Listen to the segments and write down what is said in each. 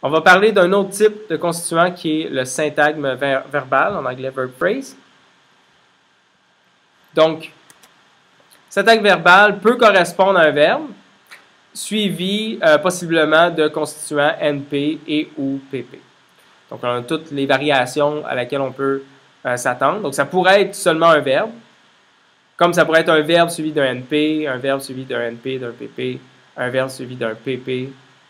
On va parler d'un autre type de constituant qui est le syntagme verbal, en anglais verb phrase. Donc, syntagme verbal peut correspondre à un verbe, suivi possiblement de constituants NP et ou PP. Donc, on a toutes les variations à laquelle on peut s'attendre. Donc, ça pourrait être seulement un verbe, comme ça pourrait être un verbe suivi d'un NP, un verbe suivi d'un NP, d'un PP, un verbe suivi d'un PP,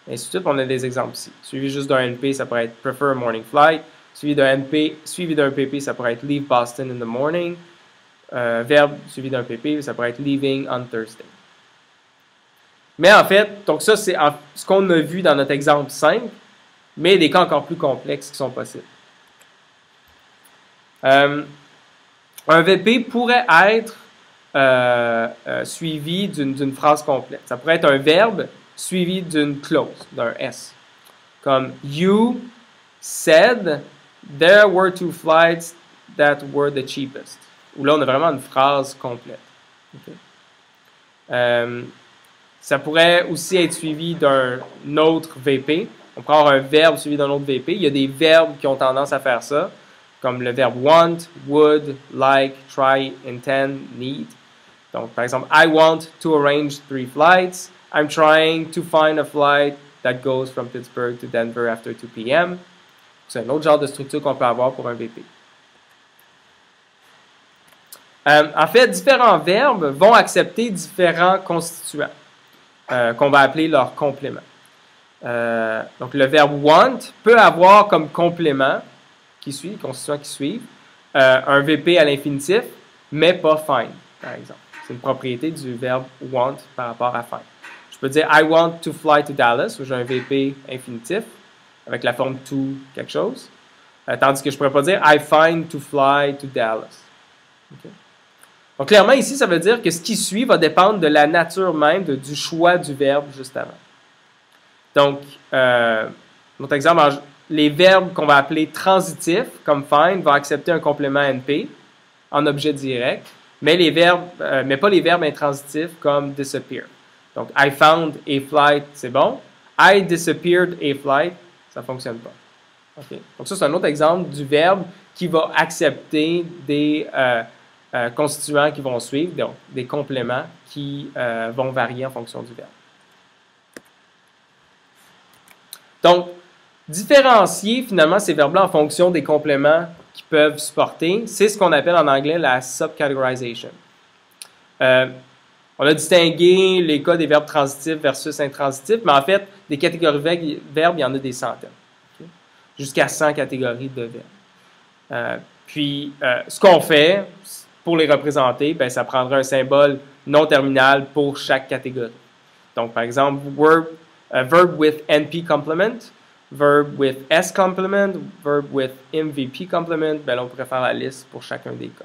et ainsi de suite. On a des exemples ici. Suivi juste d'un NP, ça pourrait être prefer a morning flight. Suivi d'un NP, suivi d'un PP, ça pourrait être leave Boston in the morning. Verbe suivi d'un PP, ça pourrait être leaving on Thursday. Mais en fait, donc ça, c'est ce qu'on a vu dans notre exemple simple, mais des cas encore plus complexes qui sont possibles. Un VP pourrait être suivi d'une phrase complète. Ça pourrait être un verbe suivi d'une clause, d'un S. Comme You said there were 2 flights that were the cheapest. Où là, on a vraiment une phrase complète. Okay. Ça pourrait aussi être suivi d'un autre VP. On peut avoir un verbe suivi d'un autre VP. Il y a des verbes qui ont tendance à faire ça, comme le verbe want, would, like, try, intend, need. Donc, par exemple, I want to arrange 3 flights. I'm trying to find a flight that goes from Pittsburgh to Denver after 2 p.m. C'est un autre genre de structure qu'on peut avoir pour un VP. En fait, différents verbes vont accepter différents constituants qu'on va appeler leur complément. Donc, le verbe want peut avoir comme complément qui suit, constituant qui suit, un VP à l'infinitif, mais pas find, par exemple. C'est une propriété du verbe want par rapport à find. Je peux dire I want to fly to Dallas, où j'ai un VP infinitif avec la forme to quelque chose, tandis que je ne pourrais pas dire I find to fly to Dallas. Okay. Donc, clairement, ici, ça veut dire que ce qui suit va dépendre de la nature même, du choix du verbe juste avant. Donc, notre exemple, les verbes qu'on va appeler transitifs, comme find, vont accepter un complément NP en objet direct, mais pas les verbes intransitifs comme disappear. Donc, I found a flight, c'est bon. I disappeared a flight, ça ne fonctionne pas. Okay. Donc, ça, c'est un autre exemple du verbe qui va accepter des constituants qui vont suivre, donc des compléments qui vont varier en fonction du verbe. Donc, différencier finalement ces verbes-là en fonction des compléments qu'ils peuvent supporter, c'est ce qu'on appelle en anglais la subcategorization. On a distingué les cas des verbes transitifs versus intransitifs, mais en fait, des catégories verbes, il y en a des centaines. Okay? Jusqu'à 100 catégories de verbes. Ce qu'on fait pour les représenter, ben, ça prendra un symbole non terminal pour chaque catégorie. Donc, par exemple, verb with NP complement, verb with S complement, verb with MVP complement, ben là, on pourrait faire la liste pour chacun des cas.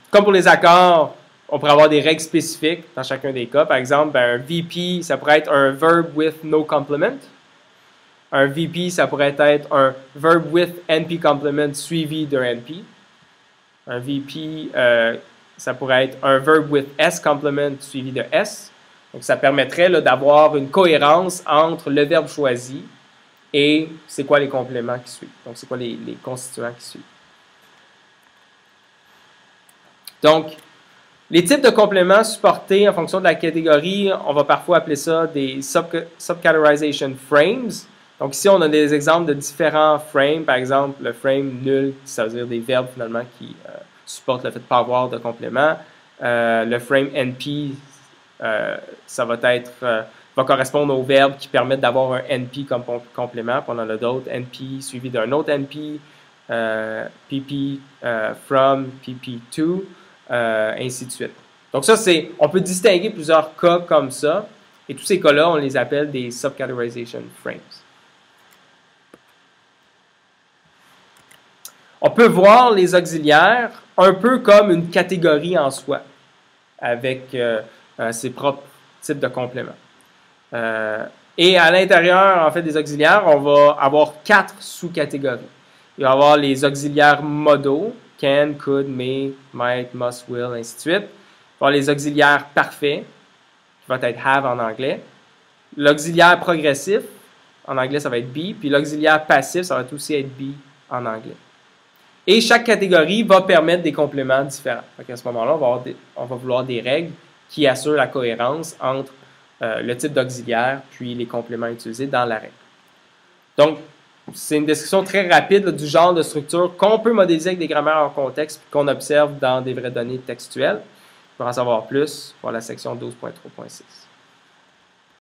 Comme pour les accords, on pourrait avoir des règles spécifiques dans chacun des cas. Par exemple, ben, un VP, ça pourrait être un verb with no complement. Un VP, ça pourrait être un verb with NP complement suivi d'un NP. Un VP, ça pourrait être un verb with S complement suivi de S. Donc, ça permettrait d'avoir une cohérence entre le verbe choisi et c'est quoi les compléments qui suivent. Donc, c'est quoi les constituants qui suivent. Donc, les types de compléments supportés en fonction de la catégorie, on va parfois appeler ça des subcategorization frames. Donc, ici, on a des exemples de différents frames. Par exemple, le frame nul, ça veut dire des verbes finalement qui supportent le fait de ne pas avoir de complément. Le frame NP, ça va correspondre aux verbes qui permettent d'avoir un NP comme complément. Puis on en a d'autres, NP suivi d'un autre NP, PP from, PP2, ainsi de suite. Donc ça, on peut distinguer plusieurs cas comme ça, et tous ces cas-là, on les appelle des subcategorization frames. On peut voir les auxiliaires un peu comme une catégorie en soi, avec ses propres types de compléments. Et à l'intérieur, en fait, des auxiliaires, on va avoir 4 sous-catégories. Il va y avoir les auxiliaires modaux, can, could, may, might, must, will, ainsi de suite. Il va y avoir les auxiliaires parfaits, qui va être have en anglais. L'auxiliaire progressif, en anglais, ça va être be. Puis l'auxiliaire passif, ça va aussi être be en anglais. Et chaque catégorie va permettre des compléments différents. Donc à ce moment-là, on va vouloir des règles qui assurent la cohérence entre le type d'auxiliaire puis les compléments utilisés dans la règle. Donc, c'est une description très rapide là, du genre de structure qu'on peut modéliser avec des grammaires en contexte et qu'on observe dans des vraies données textuelles. Pour en savoir plus, pour la section 12.3.6.